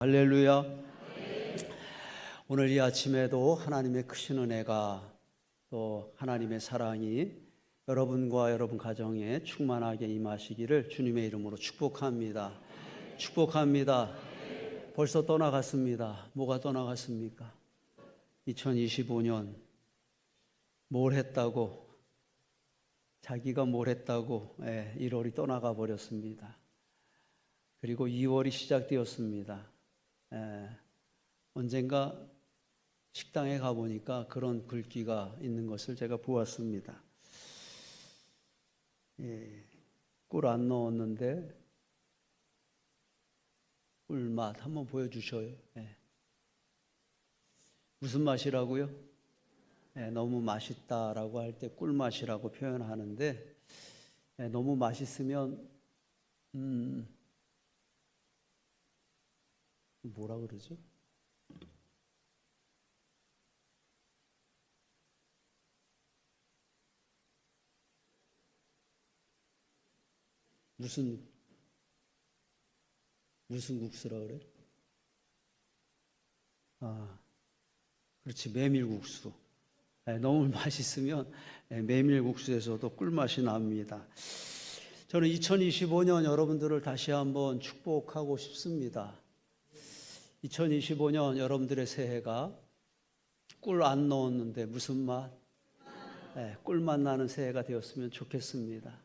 할렐루야. 오늘 이 아침에도 하나님의 크신 은혜가 또 하나님의 사랑이 여러분과 여러분 가정에 충만하게 임하시기를 주님의 이름으로 축복합니다. 축복합니다. 벌써 떠나갔습니다. 뭐가 떠나갔습니까? 2025년 뭘 했다고, 자기가 뭘 했다고 1월이 떠나가 버렸습니다. 그리고 2월이 시작되었습니다. 언젠가 식당에 가보니까 그런 글귀가 있는 것을 제가 보았습니다. 꿀 안 넣었는데 꿀맛 한번 보여주셔요. 무슨 맛이라고요? 너무 맛있다라고 할 때 꿀맛이라고 표현하는데, 너무 맛있으면 뭐라 그러죠? 무슨 국수라 그래? 그렇지, 메밀국수. 너무 맛있으면 메밀국수에서도 꿀맛이 납니다. 저는 2025년 여러분들을 다시 한번 축복하고 싶습니다. 2025년 여러분들의 새해가 꿀 안 넣었는데 무슨 맛? 꿀맛 나는 새해가 되었으면 좋겠습니다.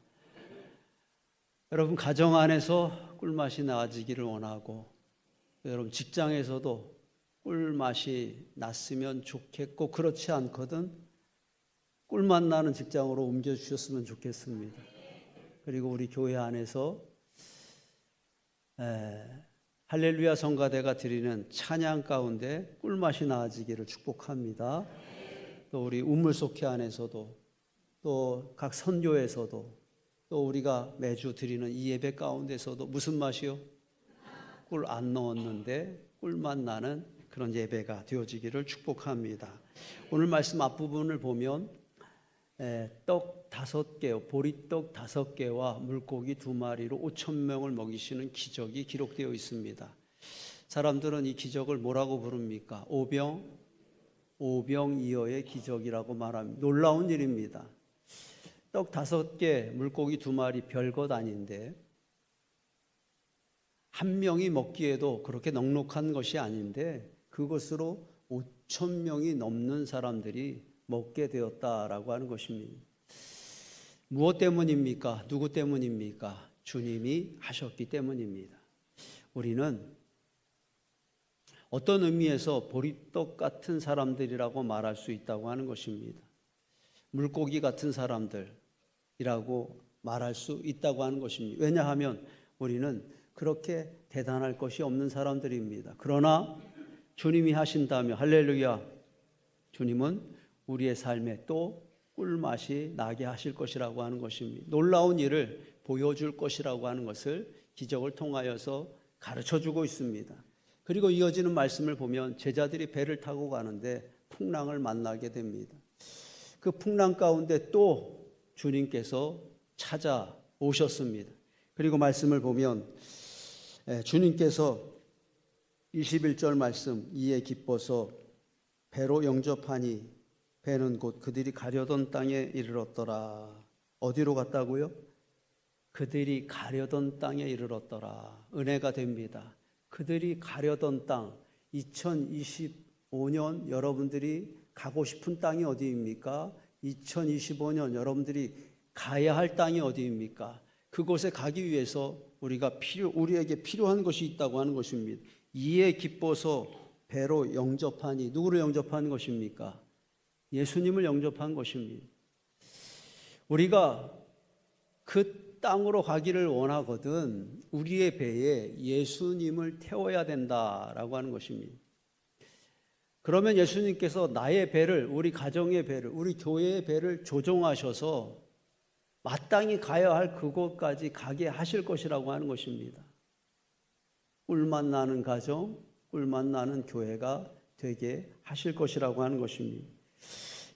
여러분 가정 안에서 꿀맛이 나아지기를 원하고, 여러분 직장에서도 꿀맛이 났으면 좋겠고, 그렇지 않거든 꿀맛 나는 직장으로 옮겨주셨으면 좋겠습니다. 그리고 우리 교회 안에서 할렐루야 성가대가 드리는 찬양 가운데 꿀맛이 나아지기를 축복합니다. 또 우리 우물속회 안에서도, 또 각 선교에서도, 또 우리가 매주 드리는 이 예배 가운데서도 무슨 맛이요? 꿀 안 넣었는데 꿀맛 나는 그런 예배가 되어지기를 축복합니다. 오늘 말씀 앞부분을 보면 떡 5개, 보리떡 5개와 물고기 2마리로 5,000명을 먹이시는 기적이 기록되어 있습니다. 사람들은 이 기적을 뭐라고 부릅니까? 오병이어의 기적이라고 말합니다. 놀라운 일입니다. 떡 5개, 물고기 2마리 별것 아닌데, 한 명이 먹기에도 그렇게 넉넉한 것이 아닌데 그것으로 5,000명이 넘는 사람들이 먹게 되었다라고 하는 것입니다. 무엇 때문입니까? 누구 때문입니까? 주님이 하셨기 때문입니다. 우리는 어떤 의미에서 보리떡 같은 사람들이라고 말할 수 있다고 하는 것입니다. 물고기 같은 사람들이라고 말할 수 있다고 하는 것입니다. 왜냐하면 우리는 그렇게 대단할 것이 없는 사람들입니다. 그러나 주님이 하신다면, 할렐루야, 주님은 우리의 삶에 또 꿀맛이 나게 하실 것이라고 하는 것입니다. 놀라운 일을 보여줄 것이라고 하는 것을 기적을 통하여서 가르쳐주고 있습니다. 그리고 이어지는 말씀을 보면 제자들이 배를 타고 가는데 풍랑을 만나게 됩니다. 그 풍랑 가운데 또 주님께서 찾아오셨습니다. 그리고 말씀을 보면 주님께서 21절 말씀, 이에 기뻐서 배로 영접하니 배는 곧 그들이 가려던 땅에 이르렀더라. 어디로 갔다고요? 그들이 가려던 땅에 이르렀더라. 은혜가 됩니다. 그들이 가려던 땅, 2025년 여러분들이 가고 싶은 땅이 어디입니까? 2025년 여러분들이 가야 할 땅이 어디입니까? 그곳에 가기 위해서 우리에게 필요한 것이 있다고 하는 것입니다. 이에 기뻐서 배로 영접하니, 누구를 영접하는 것입니까? 예수님을 영접한 것입니다. 우리가 그 땅으로 가기를 원하거든 우리의 배에 예수님을 태워야 된다라고 하는 것입니다. 그러면 예수님께서 나의 배를, 우리 가정의 배를, 우리 교회의 배를 조종하셔서 마땅히 가야 할 그곳까지 가게 하실 것이라고 하는 것입니다. 꿀맛 나는 가정, 꿀맛 나는 교회가 되게 하실 것이라고 하는 것입니다.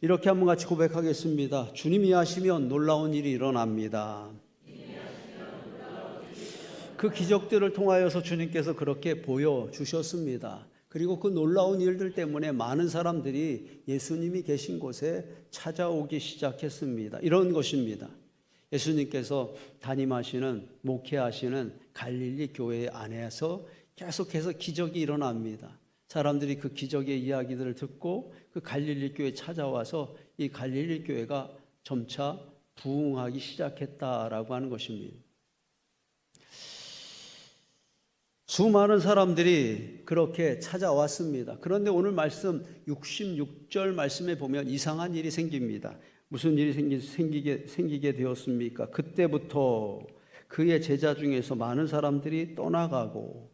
이렇게 한번 같이 고백하겠습니다. 주님이 하시면 놀라운 일이 일어납니다. 그 기적들을 통하여서 주님께서 그렇게 보여주셨습니다. 그리고 그 놀라운 일들 때문에 많은 사람들이 예수님이 계신 곳에 찾아오기 시작했습니다. 이런 것입니다. 예수님께서 담임하시는, 목회하시는 갈릴리 교회 안에서 계속해서 기적이 일어납니다. 사람들이 그 기적의 이야기들을 듣고 그 갈릴리 교회에 찾아와서 이 갈릴리 교회가 점차 부흥하기 시작했다라고 하는 것입니다. 수많은 사람들이 그렇게 찾아왔습니다. 그런데 오늘 말씀 66절 말씀에 보면 이상한 일이 생깁니다. 무슨 일이 생기게 되었습니까? 그때부터 그의 제자 중에서 많은 사람들이 떠나가고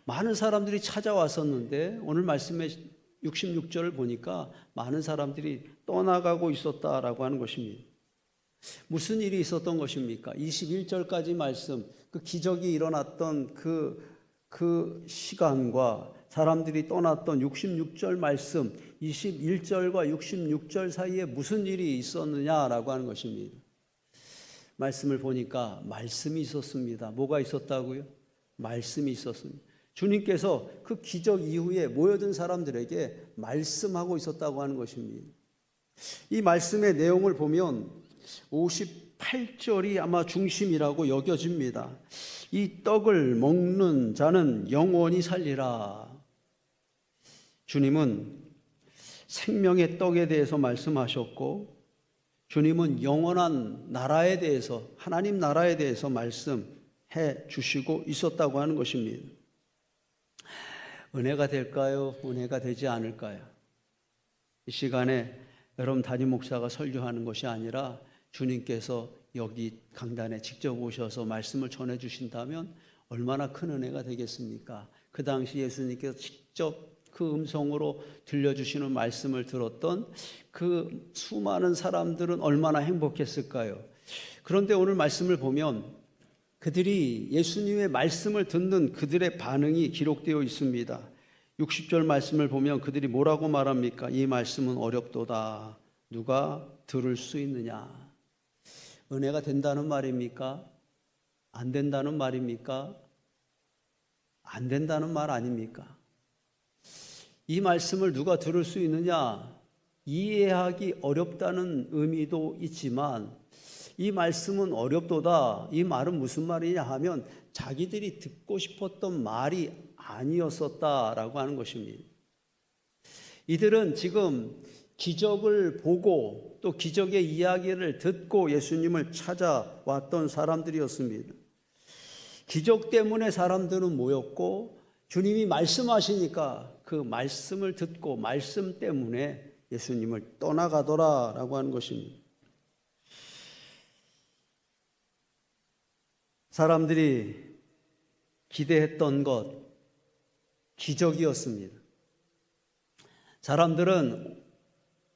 많은 사람들이 찾아왔었는데 오늘 말씀에 66절을 보니까 많은 사람들이 떠나가고 있었다라고 하는 것입니다. 무슨 일이 있었던 것입니까? 21절까지 말씀, 그 기적이 일어났던 그 시간과 사람들이 떠났던 66절 말씀, 21절과 66절 사이에 무슨 일이 있었느냐라고 하는 것입니다. 말씀을 보니까 말씀이 있었습니다. 뭐가 있었다고요? 말씀이 있었습니다. 주님께서 그 기적 이후에 모여든 사람들에게 말씀하고 있었다고 하는 것입니다. 이 말씀의 내용을 보면 58절이 아마 중심이라고 여겨집니다. 이 떡을 먹는 자는 영원히 살리라. 주님은 생명의 떡에 대해서 말씀하셨고 주님은 영원한 나라에 대해서, 하나님 나라에 대해서 말씀해 주시고 있었다고 하는 것입니다. 은혜가 될까요? 은혜가 되지 않을까요? 이 시간에 여러분 담임 목사가 설교하는 것이 아니라 주님께서 여기 강단에 직접 오셔서 말씀을 전해 주신다면 얼마나 큰 은혜가 되겠습니까? 그 당시 예수님께서 직접 그 음성으로 들려주시는 말씀을 들었던 그 수많은 사람들은 얼마나 행복했을까요? 그런데 오늘 말씀을 보면 그들이 예수님의 말씀을 듣는 그들의 반응이 기록되어 있습니다. 60절 말씀을 보면 그들이 뭐라고 말합니까? 이 말씀은 어렵도다. 누가 들을 수 있느냐? 은혜가 된다는 말입니까? 안 된다는 말입니까? 안 된다는 말 아닙니까? 이 말씀을 누가 들을 수 있느냐? 이해하기 어렵다는 의미도 있지만 이 말씀은 어렵도다. 이 말은 무슨 말이냐 하면 자기들이 듣고 싶었던 말이 아니었었다라고 하는 것입니다. 이들은 지금 기적을 보고 또 기적의 이야기를 듣고 예수님을 찾아왔던 사람들이었습니다. 기적 때문에 사람들은 모였고 주님이 말씀하시니까 그 말씀을 듣고 말씀 때문에 예수님을 떠나가더라라고 하는 것입니다. 사람들이 기대했던 것, 기적이었습니다. 사람들은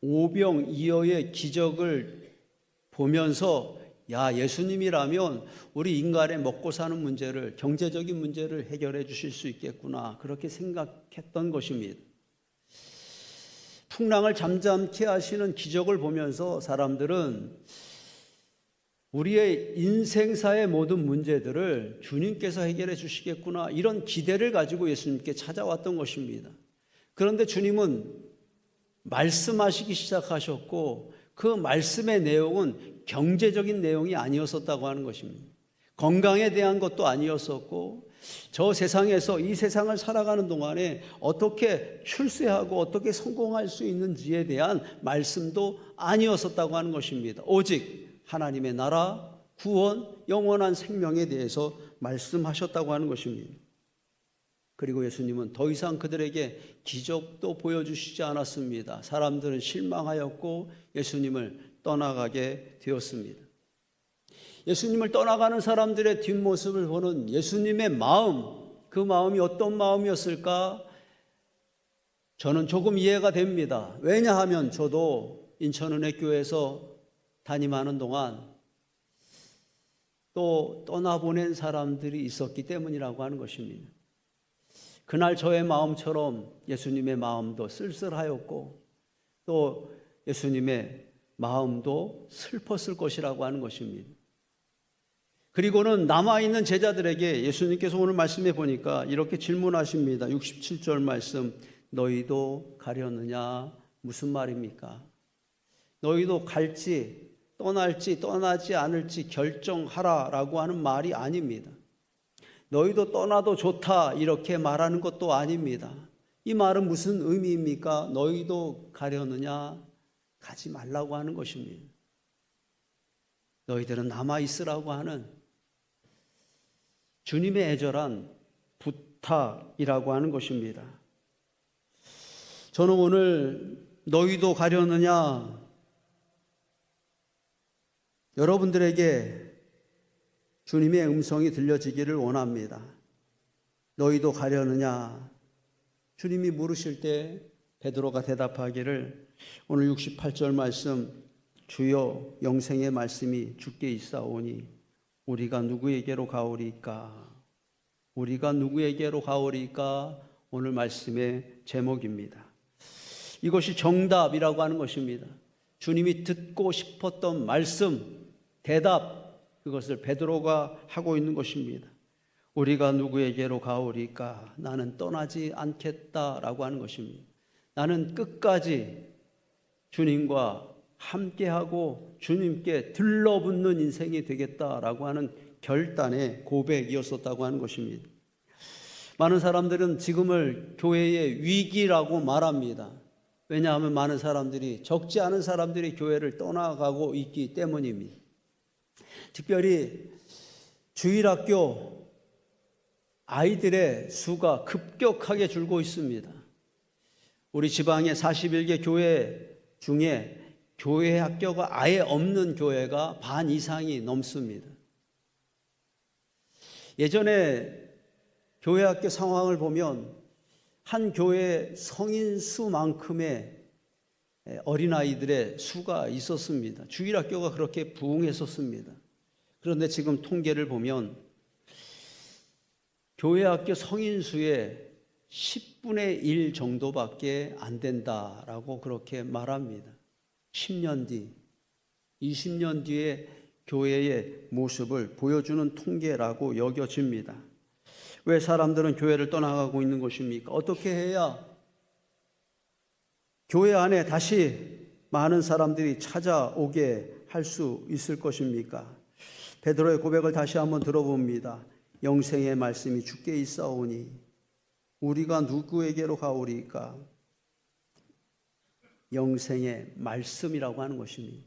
오병이어의 기적을 보면서 야, 예수님이라면 우리 인간의 먹고 사는 문제를, 경제적인 문제를 해결해 주실 수 있겠구나, 그렇게 생각했던 것입니다. 풍랑을 잠잠케 하시는 기적을 보면서 사람들은 우리의 인생사의 모든 문제들을 주님께서 해결해 주시겠구나, 이런 기대를 가지고 예수님께 찾아왔던 것입니다. 그런데 주님은 말씀하시기 시작하셨고 그 말씀의 내용은 경제적인 내용이 아니었었다고 하는 것입니다. 건강에 대한 것도 아니었었고 저 세상에서 이 세상을 살아가는 동안에 어떻게 출세하고 어떻게 성공할 수 있는지에 대한 말씀도 아니었었다고 하는 것입니다. 오직 하나님의 나라, 구원, 영원한 생명에 대해서 말씀하셨다고 하는 것입니다. 그리고 예수님은 더 이상 그들에게 기적도 보여주시지 않았습니다. 사람들은 실망하였고 예수님을 떠나가게 되었습니다. 예수님을 떠나가는 사람들의 뒷모습을 보는 예수님의 마음, 그 마음이 어떤 마음이었을까? 저는 조금 이해가 됩니다. 왜냐하면 저도 인천은혜교회에서 담임하는 동안 또 떠나보낸 사람들이 있었기 때문이라고 하는 것입니다. 그날 저의 마음처럼 예수님의 마음도 쓸쓸하였고 또 예수님의 마음도 슬펐을 것이라고 하는 것입니다. 그리고는 남아있는 제자들에게 예수님께서 오늘 말씀해 보니까 이렇게 질문하십니다. 67절 말씀, 너희도 가려느냐? 무슨 말입니까? 너희도 갈지 떠날지 떠나지 않을지 결정하라라고 하는 말이 아닙니다. 너희도 떠나도 좋다 이렇게 말하는 것도 아닙니다. 이 말은 무슨 의미입니까? 너희도 가려느냐? 가지 말라고 하는 것입니다. 너희들은 남아있으라고 하는 주님의 애절한 부탁이라고 하는 것입니다. 저는 오늘 너희도 가려느냐? 여러분들에게 주님의 음성이 들려지기를 원합니다. 너희도 가려느냐? 주님이 물으실 때 베드로가 대답하기를 오늘 68절 말씀, 주여 영생의 말씀이 주께 있사오니 우리가 누구에게로 가오리까? 우리가 누구에게로 가오리까? 오늘 말씀의 제목입니다. 이것이 정답이라고 하는 것입니다. 주님이 듣고 싶었던 말씀, 대답, 그것을 베드로가 하고 있는 것입니다. 우리가 누구에게로 가오리까? 나는 떠나지 않겠다라고 하는 것입니다. 나는 끝까지 주님과 함께하고 주님께 들러붙는 인생이 되겠다라고 하는 결단의 고백이었었다고 하는 것입니다. 많은 사람들은 지금을 교회의 위기라고 말합니다. 왜냐하면 많은 사람들이, 적지 않은 사람들이 교회를 떠나가고 있기 때문입니다. 특별히 주일학교 아이들의 수가 급격하게 줄고 있습니다. 우리 지방의 41개 교회 중에 교회 학교가 아예 없는 교회가 반 이상이 넘습니다. 예전에 교회 학교 상황을 보면 한 교회 성인 수만큼의 어린아이들의 수가 있었습니다. 주일학교가 그렇게 부흥했었습니다. 그런데 지금 통계를 보면 교회 학교 성인 수의 10분의 1 정도밖에 안 된다라고 그렇게 말합니다. 10년 뒤, 20년 뒤에 교회의 모습을 보여주는 통계라고 여겨집니다. 왜 사람들은 교회를 떠나가고 있는 것입니까? 어떻게 해야 교회 안에 다시 많은 사람들이 찾아오게 할 수 있을 것입니까? 베드로의 고백을 다시 한번 들어봅니다. 영생의 말씀이 주께 있사오니 우리가 누구에게로 가오리까? 영생의 말씀이라고 하는 것입니다.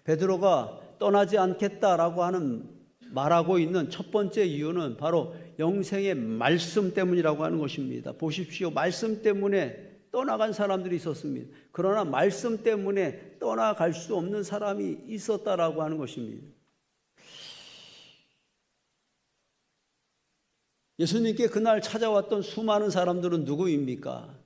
베드로가 떠나지 않겠다라고 하는 말하고 있는 첫 번째 이유는 바로 영생의 말씀 때문이라고 하는 것입니다. 보십시오. 말씀 때문에 떠나간 사람들이 있었습니다. 그러나 말씀 때문에 떠나갈 수 없는 사람이 있었다라고 하는 것입니다. 예수님께 그날 찾아왔던 수많은 사람들은 누구입니까?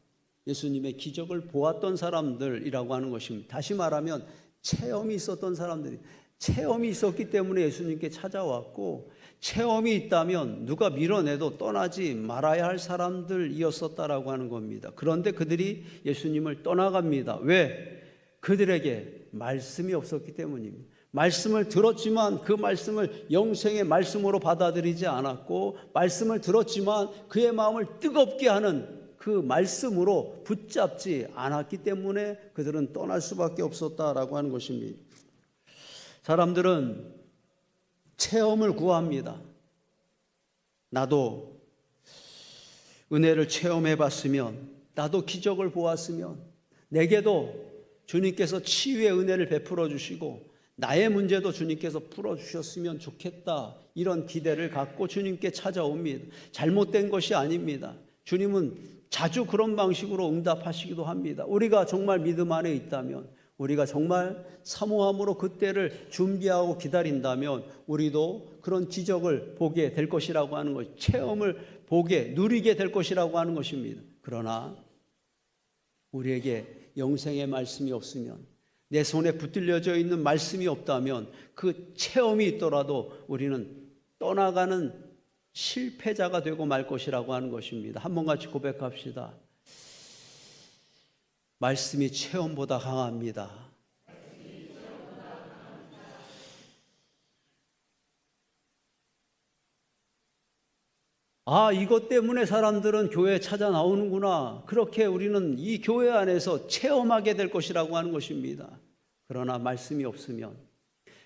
예수님의 기적을 보았던 사람들이라고 하는 것입니다. 다시 말하면 체험이 있었던 사람들이, 체험이 있었기 때문에 예수님께 찾아왔고, 체험이 있다면 누가 밀어내도 떠나지 말아야 할 사람들이었었다라고 하는 겁니다. 그런데 그들이 예수님을 떠나갑니다. 왜? 그들에게 말씀이 없었기 때문입니다. 말씀을 들었지만 그 말씀을 영생의 말씀으로 받아들이지 않았고, 말씀을 들었지만 그의 마음을 뜨겁게 하는 그 말씀으로 붙잡지 않았기 때문에 그들은 떠날 수밖에 없었다라고 하는 것입니다. 사람들은 체험을 구합니다. 나도 은혜를 체험해 봤으면, 나도 기적을 보았으면, 내게도 주님께서 치유의 은혜를 베풀어 주시고 나의 문제도 주님께서 풀어주셨으면 좋겠다, 이런 기대를 갖고 주님께 찾아옵니다. 잘못된 것이 아닙니다. 주님은 자주 그런 방식으로 응답하시기도 합니다. 우리가 정말 믿음 안에 있다면, 우리가 정말 사모함으로 그때를 준비하고 기다린다면 우리도 그런 기적을 보게 될 것이라고 하는 것, 체험을 보게, 누리게 될 것이라고 하는 것입니다. 그러나 우리에게 영생의 말씀이 없으면, 내 손에 붙들려져 있는 말씀이 없다면, 그 체험이 있더라도 우리는 떠나가는 실패자가 되고 말 것이라고 하는 것입니다. 한번 같이 고백합시다. 말씀이 체험보다 강합니다. 아, 이것 때문에 사람들은 교회에 찾아 나오는구나. 그렇게 우리는 이 교회 안에서 체험하게 될 것이라고 하는 것입니다. 그러나 말씀이 없으면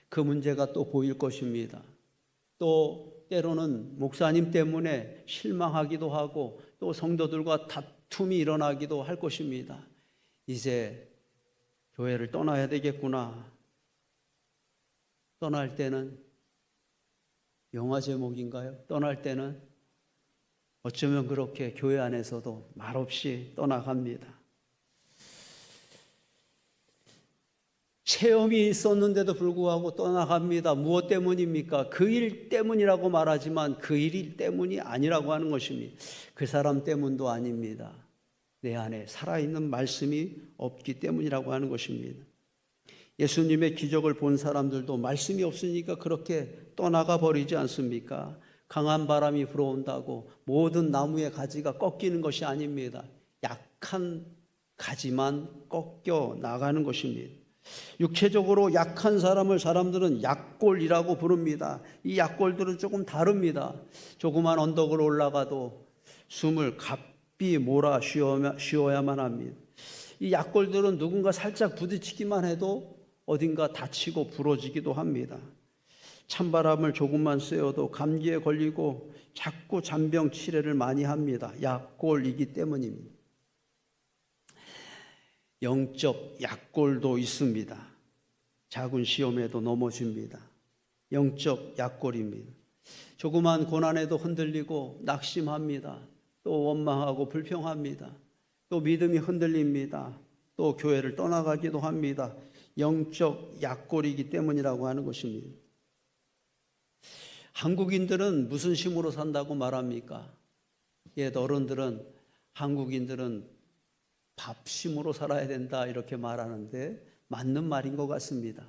그 문제가 또 보일 것입니다. 또 때로는 목사님 때문에 실망하기도 하고 또 성도들과 다툼이 일어나기도 할 것입니다. 이제 교회를 떠나야 되겠구나. 떠날 때는 영화 제목인가요? 떠날 때는 어쩌면 그렇게 교회 안에서도 말없이 떠나갑니다. 체험이 있었는데도 불구하고 떠나갑니다. 무엇 때문입니까? 그 일 때문이라고 말하지만 그 일 때문이 아니라고 하는 것입니다. 그 사람 때문도 아닙니다. 내 안에 살아있는 말씀이 없기 때문이라고 하는 것입니다. 예수님의 기적을 본 사람들도 말씀이 없으니까 그렇게 떠나가 버리지 않습니까? 강한 바람이 불어온다고 모든 나무의 가지가 꺾이는 것이 아닙니다. 약한 가지만 꺾여 나가는 것입니다. 육체적으로 약한 사람들은 약골이라고 부릅니다. 이 약골들은 조금 다릅니다. 조그만 언덕을 올라가도 숨을 가삐 몰아 쉬어야만 합니다. 이 약골들은 누군가 살짝 부딪히기만 해도 어딘가 다치고 부러지기도 합니다. 찬바람을 조금만 쐬어도 감기에 걸리고 자꾸 잔병 치레를 많이 합니다. 약골이기 때문입니다. 영적 약골도 있습니다. 작은 시험에도 넘어집니다. 영적 약골입니다. 조그만 고난에도 흔들리고 낙심합니다. 또 원망하고 불평합니다. 또 믿음이 흔들립니다. 또 교회를 떠나가기도 합니다. 영적 약골이기 때문이라고 하는 것입니다. 한국인들은 무슨 심으로 산다고 말합니까? 옛 어른들은 한국인들은 밥심으로 살아야 된다 이렇게 말하는데 맞는 말인 것 같습니다.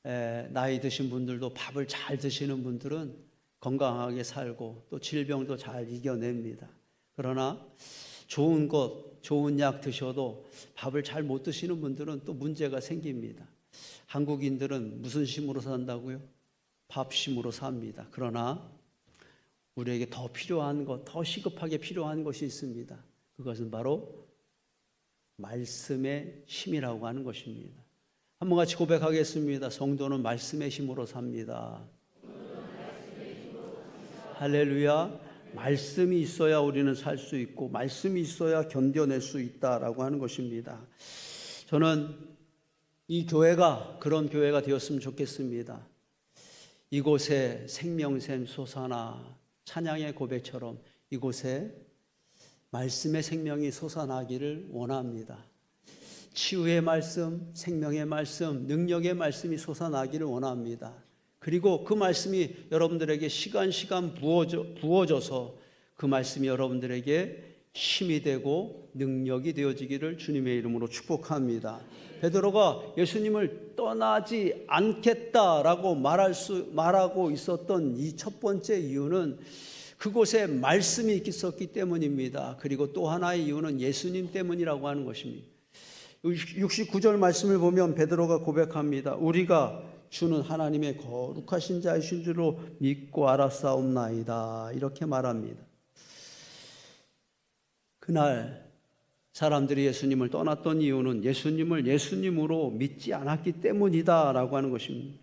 나이 드신 분들도 밥을 잘 드시는 분들은 건강하게 살고 또 질병도 잘 이겨냅니다. 그러나 좋은 것, 좋은 약 드셔도 밥을 잘 못 드시는 분들은 또 문제가 생깁니다. 한국인들은 무슨 심으로 산다고요? 밥심으로 삽니다. 그러나 우리에게 더 필요한 것, 더 시급하게 필요한 것이 있습니다. 그것은 바로 말씀의 힘이라고 하는 것입니다. 한번 같이 고백하겠습니다. 성도는 말씀의 힘으로 삽니다. 할렐루야. 말씀이 있어야 우리는 살 수 있고 말씀이 있어야 견뎌낼 수 있다라고 하는 것입니다. 저는 이 교회가 그런 교회가 되었으면 좋겠습니다. 이곳에 생명샘 솟아나 찬양의 고백처럼 이곳에 말씀의 생명이 솟아나기를 원합니다. 치유의 말씀, 생명의 말씀, 능력의 말씀이 솟아나기를 원합니다. 그리고 그 말씀이 여러분들에게 시간 부어져서 그 말씀이 여러분들에게 힘이 되고 능력이 되어지기를 주님의 이름으로 축복합니다. 베드로가 예수님을 떠나지 않겠다라고 말하고 있었던 이 첫 번째 이유는 그곳에 말씀이 있었기 때문입니다. 그리고 또 하나의 이유는 예수님 때문이라고 하는 것입니다. 69절 말씀을 보면 베드로가 고백합니다. 우리가 주는 하나님의 거룩하신 자이신 줄로 믿고 알았사옵나이다. 이렇게 말합니다. 그날 사람들이 예수님을 떠났던 이유는 예수님을 예수님으로 믿지 않았기 때문이다 라고 하는 것입니다.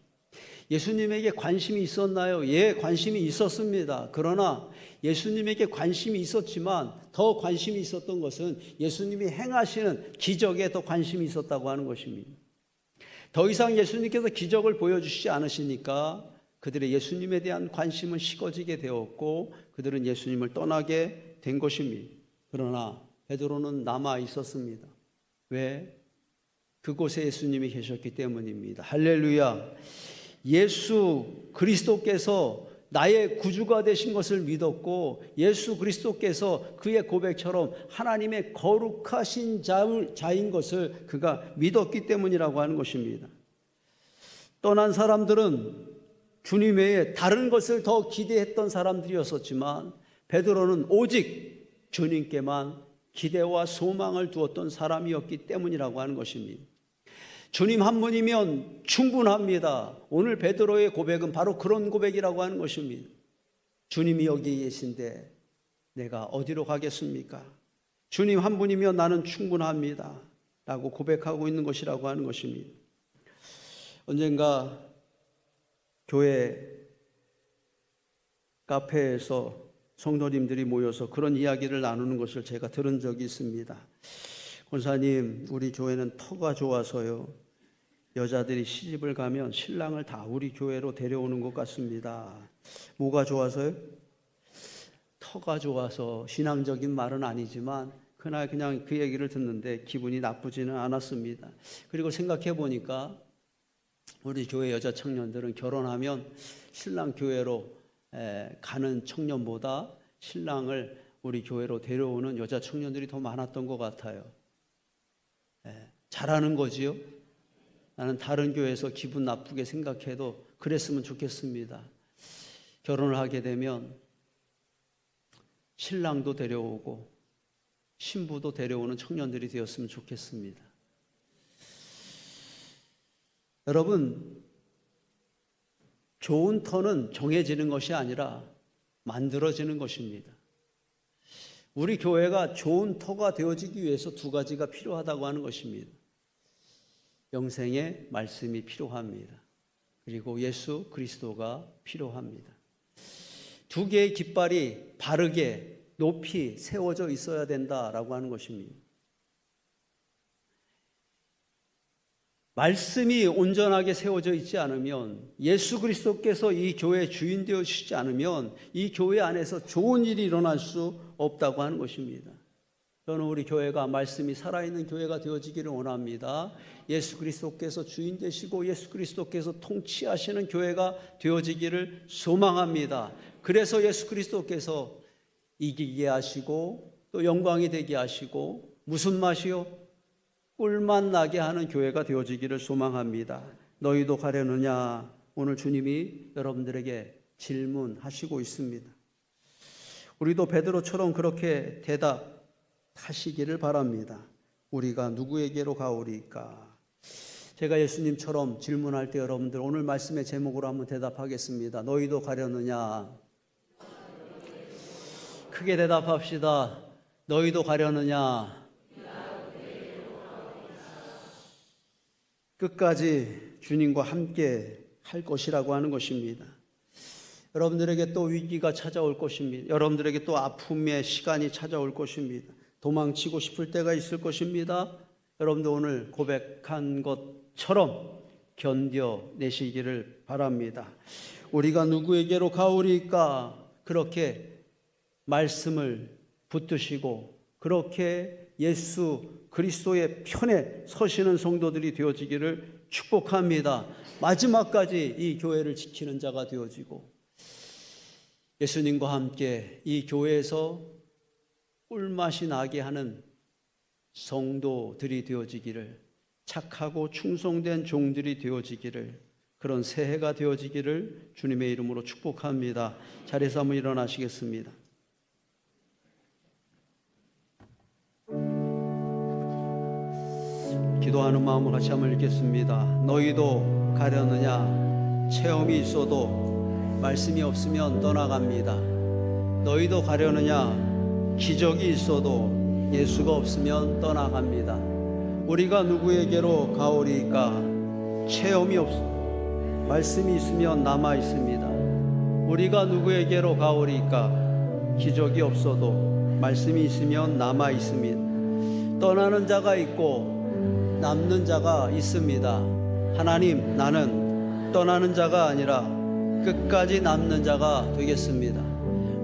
예수님에게 관심이 있었나요? 예, 관심이 있었습니다. 그러나 예수님에게 관심이 있었지만 더 관심이 있었던 것은 예수님이 행하시는 기적에 더 관심이 있었다고 하는 것입니다. 더 이상 예수님께서 기적을 보여주시지 않으시니까 그들의 예수님에 대한 관심은 식어지게 되었고 그들은 예수님을 떠나게 된 것입니다. 그러나 베드로는 남아 있었습니다. 왜? 그곳에 예수님이 계셨기 때문입니다. 할렐루야. 예수 그리스도께서 나의 구주가 되신 것을 믿었고 예수 그리스도께서 그의 고백처럼 하나님의 거룩하신 자인 것을 그가 믿었기 때문이라고 하는 것입니다. 떠난 사람들은 주님 외에 다른 것을 더 기대했던 사람들이었었지만 베드로는 오직 주님께만 기대와 소망을 두었던 사람이었기 때문이라고 하는 것입니다. 주님 한 분이면 충분합니다. 오늘 베드로의 고백은 바로 그런 고백이라고 하는 것입니다. 주님이 여기 계신데 내가 어디로 가겠습니까? 주님 한 분이면 나는 충분합니다 라고 고백하고 있는 것이라고 하는 것입니다. 언젠가 교회 카페에서 성도님들이 모여서 그런 이야기를 나누는 것을 제가 들은 적이 있습니다. 권사님, 우리 교회는 터가 좋아서요, 여자들이 시집을 가면 신랑을 다 우리 교회로 데려오는 것 같습니다. 뭐가 좋아서요? 터가 좋아서. 신앙적인 말은 아니지만 그날 그냥 그 얘기를 듣는데 기분이 나쁘지는 않았습니다. 그리고 생각해 보니까 우리 교회 여자 청년들은 결혼하면 신랑 교회로 가는 청년보다 신랑을 우리 교회로 데려오는 여자 청년들이 더 많았던 것 같아요. 잘하는 거지요? 나는 다른 교회에서 기분 나쁘게 생각해도 그랬으면 좋겠습니다. 결혼을 하게 되면 신랑도 데려오고 신부도 데려오는 청년들이 되었으면 좋겠습니다. 여러분, 좋은 터는 정해지는 것이 아니라 만들어지는 것입니다. 우리 교회가 좋은 터가 되어지기 위해서 두 가지가 필요하다고 하는 것입니다. 영생의 말씀이 필요합니다. 그리고 예수 그리스도가 필요합니다. 두 개의 깃발이 바르게 높이 세워져 있어야 된다라고 하는 것입니다. 말씀이 온전하게 세워져 있지 않으면, 예수 그리스도께서 이 교회의 주인 되어주시지 않으면 이 교회 안에서 좋은 일이 일어날 수 없다고 하는 것입니다. 저는 우리 교회가 말씀이 살아있는 교회가 되어지기를 원합니다. 예수 그리스도께서 주인 되시고 예수 그리스도께서 통치하시는 교회가 되어지기를 소망합니다. 그래서 예수 그리스도께서 이기게 하시고 또 영광이 되게 하시고, 무슨 맛이요? 꿀맛 나게 하는 교회가 되어지기를 소망합니다. 너희도 가려느냐? 오늘 주님이 여러분들에게 질문하시고 있습니다. 우리도 베드로처럼 그렇게 대답하시기를 바랍니다. 우리가 누구에게로 가오리까? 제가 예수님처럼 질문할 때 여러분들 오늘 말씀의 제목으로 한번 대답하겠습니다. 너희도 가려느냐? 크게 대답합시다. 너희도 가려느냐? 끝까지 주님과 함께 할 것이라고 하는 것입니다. 여러분들에게 또 위기가 찾아올 것입니다. 여러분들에게 또 아픔의 시간이 찾아올 것입니다. 도망치고 싶을 때가 있을 것입니다. 여러분도 오늘 고백한 것처럼 견뎌내시기를 바랍니다. 우리가 누구에게로 가오리까? 그렇게 말씀을 붙드시고 그렇게 예수 그리스도의 편에 서시는 성도들이 되어지기를 축복합니다. 마지막까지 이 교회를 지키는 자가 되어지고 예수님과 함께 이 교회에서 꿀맛이 나게 하는 성도들이 되어지기를, 착하고 충성된 종들이 되어지기를, 그런 새해가 되어지기를 주님의 이름으로 축복합니다. 자리에서 한번 일어나시겠습니다. 기도하는 마음으로 같이 한번 읽겠습니다. 너희도 가려느냐? 체험이 있어도 말씀이 없으면 떠나갑니다. 너희도 가려느냐? 기적이 있어도 예수가 없으면 떠나갑니다. 우리가 누구에게로 가오리까? 체험이 말씀이 있으면 남아 있습니다. 우리가 누구에게로 가오리까? 기적이 없어도 말씀이 있으면 남아 있습니다. 떠나는 자가 있고 남는 자가 있습니다. 하나님, 나는 떠나는 자가 아니라 끝까지 남는 자가 되겠습니다.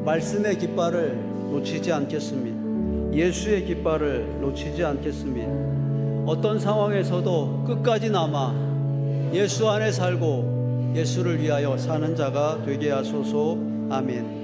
말씀의 깃발을 놓치지 않겠습니다. 예수의 깃발을 놓치지 않겠습니다. 어떤 상황에서도 끝까지 남아 예수 안에 살고 예수를 위하여 사는 자가 되게 하소서. 아멘.